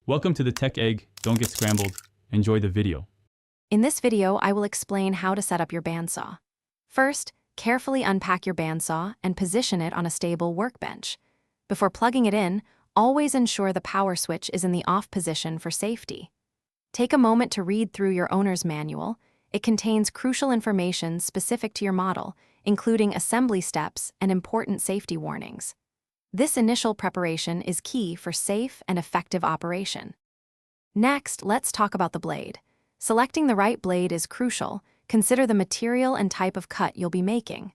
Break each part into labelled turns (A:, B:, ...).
A: Welcome to the Tech Egg. Don't get scrambled. Enjoy the video.
B: In this video, I will explain how to set up your bandsaw. First, carefully unpack your bandsaw and position it on a stable workbench. Before plugging it in, always ensure the power switch is in the off position for safety. Take a moment to read through your owner's manual. It contains crucial information specific to your model, including assembly steps and important safety warnings. This initial preparation is key for safe and effective operation. Next, let's talk about the blade. Selecting the right blade is crucial. Consider the material and type of cut you'll be making.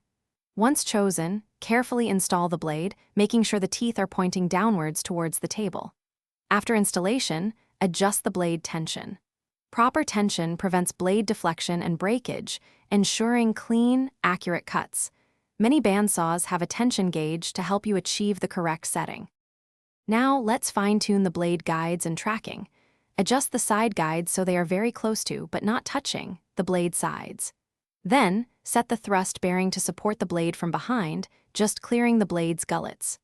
B: Once chosen, carefully install the blade, making sure the teeth are pointing downwards towards the table. After installation, adjust the blade tension. Proper tension prevents blade deflection and breakage, ensuring clean, accurate cuts. Many bandsaws have a tension gauge to help you achieve the correct setting. Now, let's fine-tune the blade guides and tracking. Adjust the side guides so they are very close to, but not touching, the blade sides. Then, set the thrust bearing to support the blade from behind, just clearing the blade's gullets.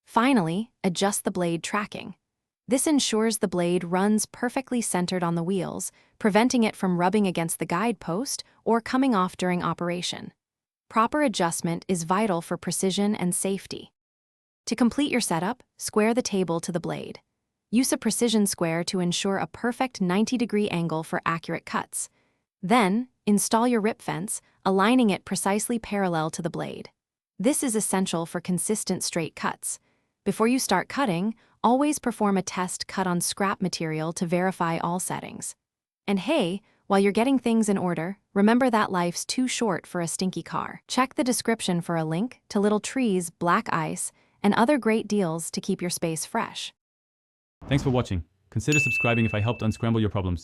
B: Finally, adjust the blade tracking. This ensures the blade runs perfectly centered on the wheels, preventing it from rubbing against the guide post or coming off during operation. Proper adjustment is vital for precision and safety. To complete your setup, square the table to the blade. Use a precision square to ensure a perfect 90-degree angle for accurate cuts. Then, install your rip fence, aligning it precisely parallel to the blade. This is essential for consistent straight cuts. Before you start cutting, always perform a test cut on scrap material to verify all settings. And hey, while you're getting things in order, remember that life's too short for a stinky car. Check the description for a link to little trees, black ice, and other great deals to keep your space fresh.
A: Thanks for watching. Consider subscribing if I helped unscramble your problems.